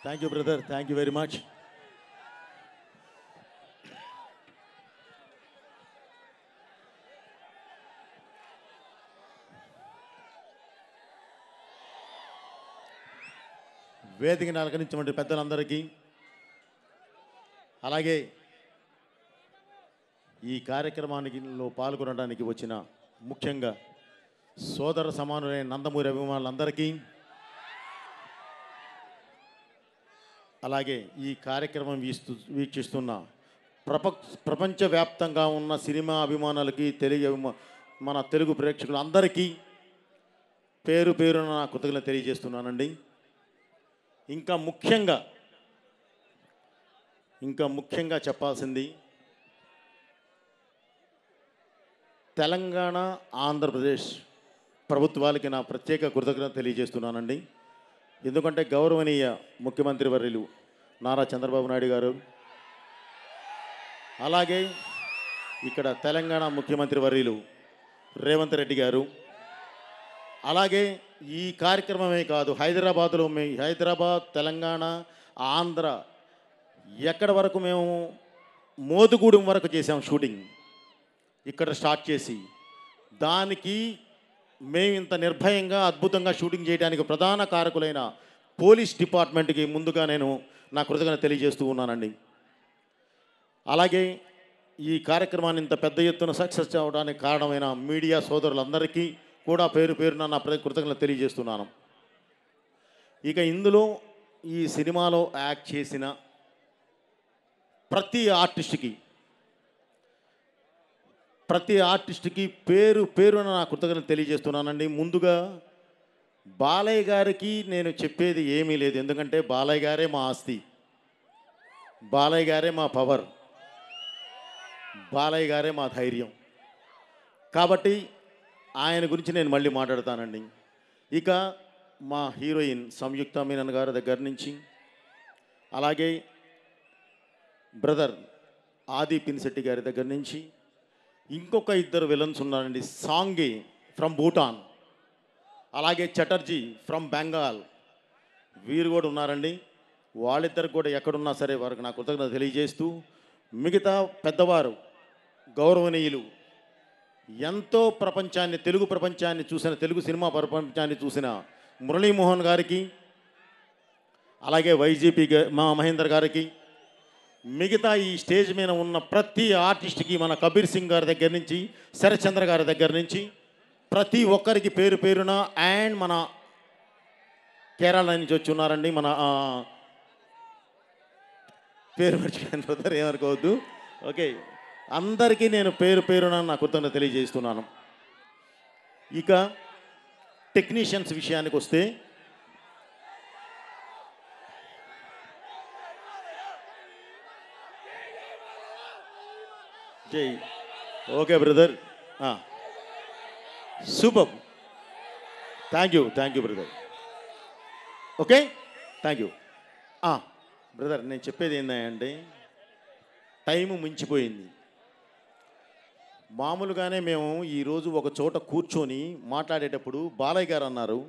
Thank you brother, thank you very much. వేదికని అలంకరించినటువంటి పెద్దలందరికీ, అలాగే ఈ కార్యక్రమానికిలో పాల్గొనడానికి వచ్చిన ముఖ్యంగా సోదర సమానులైన నందమూరి అభిమానులందరికీ, అలాగే ఈ కార్యక్రమం వీక్షిస్తున్న ప్రపంచవ్యాప్తంగా ఉన్న సినిమా అభిమానులకి, మన తెలుగు ప్రేక్షకులందరికీ పేరు పేరున నా కృతజ్ఞతలు తెలియజేస్తున్నానండి. ఇంకా ముఖ్యంగా చెప్పాల్సింది, తెలంగాణ ఆంధ్రప్రదేశ్ ప్రభుత్వాలకి నా ప్రత్యేక కృతజ్ఞత తెలియజేస్తున్నానండి. ఎందుకంటే గౌరవనీయ ముఖ్యమంత్రి వర్యులు నారా చంద్రబాబు నాయుడు గారు, అలాగే ఇక్కడ తెలంగాణ ముఖ్యమంత్రి వర్యులు రేవంత్ రెడ్డి గారు, అలాగే ఈ కార్యక్రమమే కాదు, హైదరాబాద్, తెలంగాణ, ఆంధ్ర ఎక్కడి వరకు మేము మోదుగూడెం వరకు చేసాం షూటింగ్. ఇక్కడ స్టార్ట్ చేసి దానికి మేము ఇంత నిర్భయంగా అద్భుతంగా షూటింగ్ చేయడానికి ప్రధాన కారకులైన పోలీస్ డిపార్ట్మెంట్కి ముందుగా నేను నా కృతజ్ఞత తెలియజేస్తూ ఉన్నానండి. అలాగే ఈ కార్యక్రమాన్ని ఇంత పెద్ద ఎత్తున సక్సెస్ అవ్వడానికి కారణమైన మీడియా సోదరులందరికీ కూడా పేరు పేరున నా కృతజ్ఞత తెలియజేస్తున్నాను. ఇక ఇందులో ఈ సినిమాలో యాక్ట్ చేసిన ప్రతి ఆర్టిస్ట్కి పేరు పేరున నా కృతజ్ఞత తెలియజేస్తున్నానండి. ముందుగా బాలయ్య గారికి నేను చెప్పేది ఏమీ లేదు, ఎందుకంటే బాలయ్య గారే మా ఆస్తి, బాలయ్య గారే మా పవర్, బాలయ్య గారే మా ధైర్యం. కాబట్టి ఆయన గురించి నేను మళ్ళీ మాట్లాడతానండి. ఇక మా హీరోయిన్ సంయుక్త మీనన్ గారి దగ్గర నుంచి, అలాగే బ్రదర్ ఆది పినిశెట్టి గారి దగ్గర నుంచి, ఇంకొక ఇద్దరు విలన్స్ ఉన్నారండి, సాంగి ఫ్రమ్ భూటాన్, అలాగే చటర్జీ ఫ్రమ్ బెంగాల్, వీరు కూడా ఉన్నారండి. వాళ్ళిద్దరు కూడా ఎక్కడున్నా సరే వారికి నా కృతజ్ఞత తెలియజేస్తూ, మిగతా పెద్దవారు గౌరవనీయులు ఎంతో తెలుగు ప్రపంచాన్ని చూసిన, తెలుగు సినిమా ప్రపంచాన్ని చూసిన మురళీమోహన్ గారికి, అలాగే వైజీపీ మా మహేందర్ గారికి, మిగతా ఈ స్టేజ్ మీద ఉన్న ప్రతి ఆర్టిస్ట్కి, మన కబీర్ సింగ్ గారి దగ్గర నుంచి, శరత్చంద్ర గారి దగ్గర నుంచి ప్రతి ఒక్కరికి పేరు పేరున, అండ్ మన కేరళ నుంచి వచ్చి ఉన్నారండి, మన పేరు మర్చిపోయాను బ్రదర్, ఏమనుకోవద్దు. ఓకే, అందరికీ నేను పేరు పేరున నా కృతజ్ఞత తెలియజేస్తున్నాను. ఇక టెక్నీషియన్స్ విషయానికి వస్తే, జై okay brother, super, thank you brother. Okay, thank you brother. నేను చెప్పేది ఏంటంటే, టైము మించిపోయింది. మామూలుగానే మేము ఈరోజు ఒక చోట కూర్చొని మాట్లాడేటప్పుడు బాలయ్య గారు అన్నారు,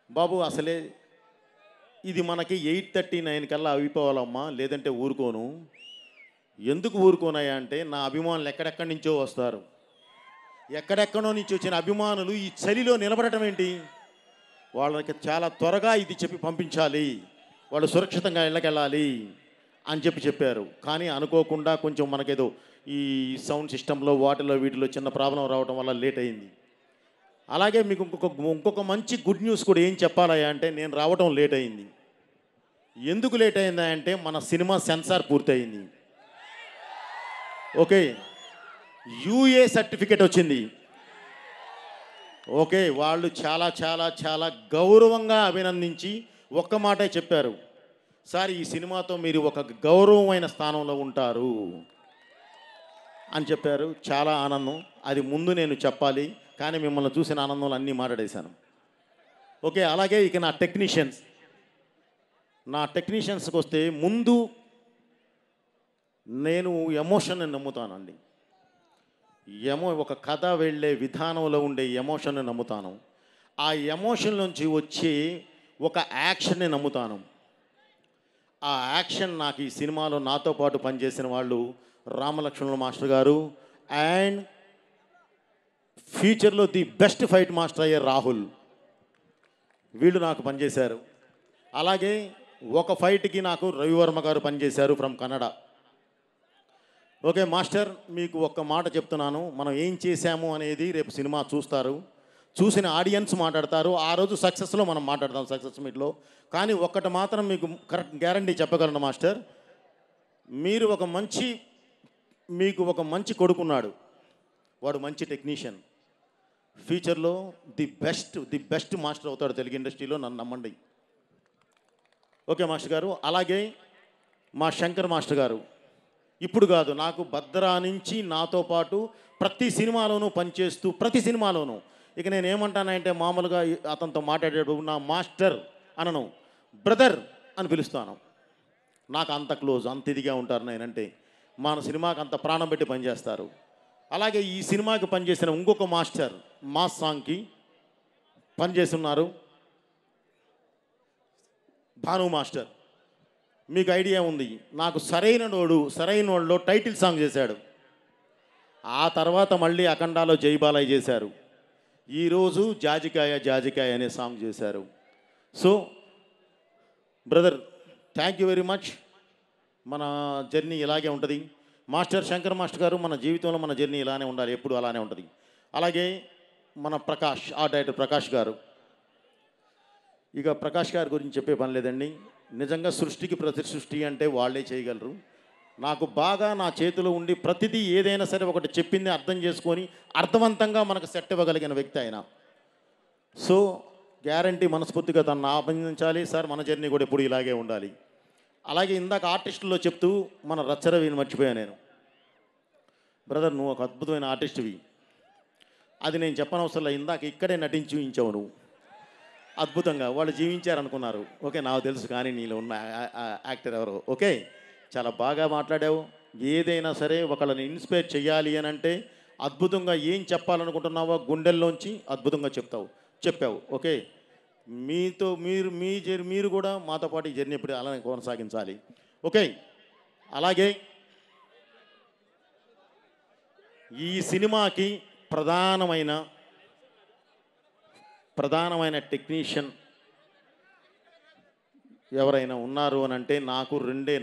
బాబు అసలే ఇది మనకి 8:39 కల్లా అయిపోవాలమ్మా, లేదంటే ఊరుకోను. ఎందుకు ఊరుకోనాయా అంటే, నా అభిమానులు ఎక్కడెక్కడి నుంచో వస్తారు, ఎక్కడెక్కడో నుంచి వచ్చిన అభిమానులు ఈ చలిలో నిలబడటం ఏంటి, వాళ్ళకి చాలా త్వరగా ఇది చెప్పి పంపించాలి, వాళ్ళు సురక్షితంగా ఇళ్ళకెళ్ళాలి అని చెప్పారు. కానీ అనుకోకుండా కొంచెం మనకేదో ఈ సౌండ్ సిస్టంలో వీటిలో చిన్న ప్రాబ్లం రావడం వల్ల లేట్ అయింది. అలాగే మీకు ఇంకొక మంచి గుడ్ న్యూస్ కూడా ఏం చెప్పాలయ్యా అంటే, నేను రావడం లేట్ అయింది. ఎందుకు లేట్ అయిందా అంటే, మన సినిమా సెన్సార్ పూర్తయింది. ఓకే, యూఏ సర్టిఫికేట్ వచ్చింది. ఓకే, వాళ్ళు చాలా చాలా చాలా గౌరవంగా అభినందించి ఒక్క మాటే చెప్పారు, సార్ ఈ సినిమాతో మీరు ఒక గౌరవమైన స్థానంలో ఉంటారు అని చెప్పారు. చాలా ఆనందం. అది ముందు నేను చెప్పాలి, కానీ మిమ్మల్ని చూసిన ఆనందంలో అన్నీ మాట్లాడేశాను. ఓకే, అలాగే ఇక నా టెక్నీషియన్స్కి వస్తే, ముందు నేను ఎమోషన్ని నమ్ముతానండి. ఒక కథ వెళ్ళే విధానంలో ఉండే ఎమోషన్ని నమ్ముతాను. ఆ ఎమోషన్ నుంచి వచ్చి ఒక యాక్షన్ని నమ్ముతాను. ఆ యాక్షన్ నాకు ఈ సినిమాలో నాతో పాటు పనిచేసిన వాళ్ళు రామలక్ష్మణుల మాస్టర్ గారు అండ్ ఫ్యూచర్లో ది బెస్ట్ ఫైట్ మాస్టర్ అయ్యే రాహుల్, వీళ్ళు నాకు పనిచేశారు. అలాగే ఒక ఫైట్కి నాకు రవివర్మ గారు పనిచేశారు ఫ్రమ్ కన్నడ. ఓకే మాస్టర్, మీకు ఒక్క మాట చెప్తున్నాను, మనం ఏం చేశాము అనేది రేపు సినిమా చూస్తారు, చూసిన ఆడియన్స్ మాట్లాడతారు. ఆ రోజు సక్సెస్లో మనం మాట్లాడతాం, సక్సెస్ మీట్లో. కానీ ఒక్కటి మాత్రం మీకు కరెక్ట్ గ్యారంటీ చెప్పగలను మాస్టర్, మీరు మీకు ఒక మంచి కొడుకున్నాడు, వాడు మంచి టెక్నీషియన్, ఫ్యూచర్లో ది బెస్ట్ మాస్టర్ అవుతాడు తెలుగు ఇండస్ట్రీలో, నన్ను నమ్మండి. ఓకే మాస్టర్ గారు. అలాగే మా శంకర్ మాస్టర్ గారు ఇప్పుడు కాదు, నాకు భద్రా నుంచి నాతో పాటు ప్రతి సినిమాలోనూ పనిచేస్తూ, ప్రతి సినిమాలోనూ ఇక నేను ఏమంటానంటే మామూలుగా అతనితో మాట్లాడేటప్పుడు నా మాస్టర్ అనను, బ్రదర్ అని పిలుస్తాను. నాకు అంత క్లోజ్, అంత ఇదిగా ఉంటారు నేనంటే. మన సినిమాకి అంత ప్రాణం పెట్టి పనిచేస్తారు. అలాగే ఈ సినిమాకి పనిచేసిన ఇంకొక మాస్టర్ మాస్ సాంగ్కి పనిచేస్తున్నారు భాను మాస్టర్. మీకు ఐడియా ఉంది, నాకు సరైనోడులో టైటిల్ సాంగ్ చేశాడు. ఆ తర్వాత మళ్ళీ అఖండాలో జైబాలయ్య చేశారు. ఈరోజు జాజికాయ అనే సాంగ్ చేశారు. So brother, thank you very much. మన జర్నీ ఇలాగే ఉంటుంది. మాస్టర్ శంకర్ మాస్టర్ గారు, మన జీవితంలో మన జర్నీ ఇలానే ఉండాలి, ఎప్పుడు అలానే ఉంటుంది. అలాగే మన ప్రకాష్, ఆర్ట్ డైరెక్టర్ ప్రకాష్ గారు, ఇక ప్రకాష్ గారి గురించి చెప్పే పని లేదండి. నిజంగా సృష్టికి ప్రతి సృష్టి అంటే వాళ్ళే చేయగలరు. నాకు బాగా నా చేతిలో ఉండి ప్రతిదీ ఏదైనా సరే ఒకటి చెప్పింది అర్థం చేసుకొని అర్థవంతంగా మనకు సెట్ ఇవ్వగలిగిన వ్యక్తి ఆయన. సో గ్యారంటీ మనస్ఫూర్తిగా తనను అభినందించాలి సార్. మన జర్నీ కూడా ఎప్పుడు ఇలాగే ఉండాలి. అలాగే ఇందాక ఆర్టిస్టుల్లో చెప్తూ మన రచ్చరవిని మర్చిపోయాను నేను. బ్రదర్, నువ్వు ఒక అద్భుతమైన ఆర్టిస్ట్వి, అది నేను చెప్పనవసరంలో, ఇందాక ఇక్కడే నటించి చూపించావు నువ్వు అద్భుతంగా. వాళ్ళు జీవించారనుకున్నారు, ఓకే నాకు తెలుసు, కానీ నీలో ఉన్న యాక్టర్ ఎవరో. ఓకే, చాలా బాగా మాట్లాడావు. ఏదైనా సరే ఒకళ్ళని ఇన్స్పైర్ చేయాలి అని అంటే అద్భుతంగా ఏం చెప్పాలనుకుంటున్నావో గుండెల్లోంచి అద్భుతంగా చెప్పావు. ఓకే, మీరు కూడా మాతో పాటు ఈ జర్నీ ఎప్పుడు అలానే కొనసాగించాలి. ఓకే, అలాగే ఈ సినిమాకి ప్రధానమైన టెక్నీషియన్ ఎవరైనా ఉన్నారు అని అంటే నాకు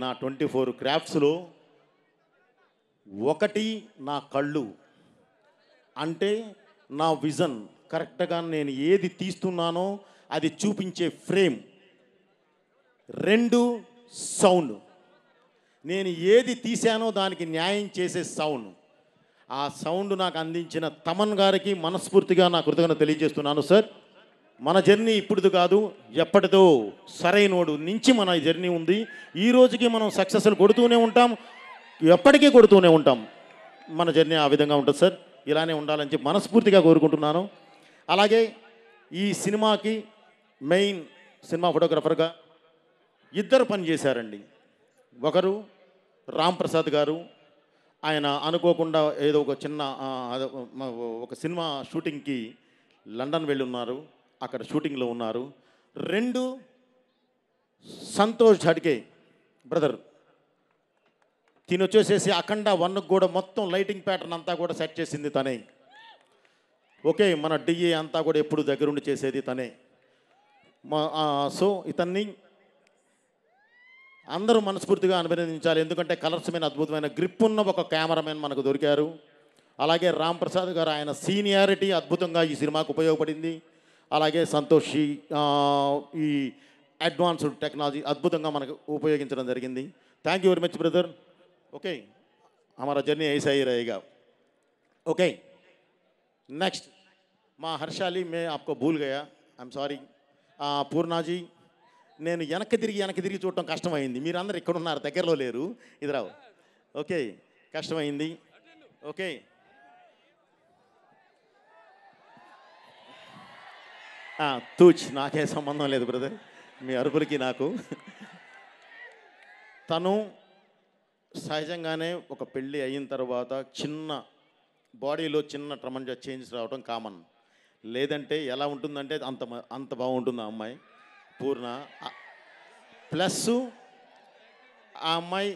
నా 24 క్రాఫ్ట్స్లో ఒకటి నా కళ్ళు, అంటే నా విజన్ కరెక్ట్గా నేను ఏది తీస్తున్నానో అది చూపించే ఫ్రేమ్. 2 సౌండ్, నేను ఏది తీశానో దానికి న్యాయం చేసే సౌండ్. ఆ సౌండ్ నాకు అందించిన తమన్ గారికి మనస్ఫూర్తిగా నా కృతజ్ఞత తెలియజేస్తున్నాను. సార్, మన జర్నీ ఇప్పుడుది కాదు, ఎప్పటిదో సరైనోడు నుంచి మన జర్నీ ఉంది. ఈ రోజుకి మనం సక్సెస్లు కొడుతూనే ఉంటాం, ఎప్పటికీ కొడుతూనే ఉంటాం. మన జర్నీ ఆ విధంగా ఉంటుంది సార్. ఇలానే ఉండాలని చెప్పి మనస్ఫూర్తిగా కోరుకుంటున్నాను. అలాగే ఈ సినిమాకి మెయిన్ సినిమా ఫోటోగ్రఫర్గా ఇద్దరు పనిచేశారండి. ఒకరు రామ్ ప్రసాద్ గారు, ఆయన అనుకోకుండా ఏదో ఒక సినిమా షూటింగ్కి లండన్ వెళ్ళి ఉన్నారు, అక్కడ షూటింగ్లో ఉన్నారు. 2 సంతోష్ ఝడ్కే బ్రదర్, తినొచ్చేసేసి అఖండ 1కు కూడా మొత్తం లైటింగ్ ప్యాటర్న్ అంతా కూడా సెట్ చేసింది తనే. ఓకే, మన డిఏ అంతా కూడా ఎప్పుడు దగ్గరుండి చేసేది తనే. సో ఇతన్ని అందరూ మనస్ఫూర్తిగా అభినందించాలి. ఎందుకంటే కలర్స్ మీద అద్భుతమైన గ్రిప్ ఉన్న ఒక కెమెరామెన్ మనకు దొరికారు. అలాగే రామ్ ప్రసాద్ గారు, ఆయన సీనియారిటీ అద్భుతంగా ఈ సినిమాకు ఉపయోగపడింది. అలాగే సంతోషి ఈ అడ్వాన్స్డ్ టెక్నాలజీ అద్భుతంగా మనకు ఉపయోగించడం జరిగింది. Thank you very much brother. Okay, हमारा जर्नी ऐसा ही रहेगा. ओके, नेक्स्ट మా హర్షాలి, మే आपको భూల్ గయా, ఐఎమ్ సారీ. పూర్ణాజీ, నేను వెనక్కి తిరిగి చూడటం కష్టమైంది. మీరందరూ ఇక్కడ ఉన్నారు, దగ్గరలో లేరు, ఇదిరావు. ఓకే, కష్టమైంది. ఓకే, తూచ్, నాకే సంబంధం లేదు బ్రదర్ మీ అరుపులకి నాకు. తను సహజంగానే ఒక పెళ్ళి అయిన తర్వాత చిన్న బాడీలో చిన్న చేంజెస్ రావడం కామన్. లేదంటే ఎలా ఉంటుందంటే అంత బాగుంటుంది ఆ అమ్మాయి. పూర్ణ ప్లస్ ఆ అమ్మాయి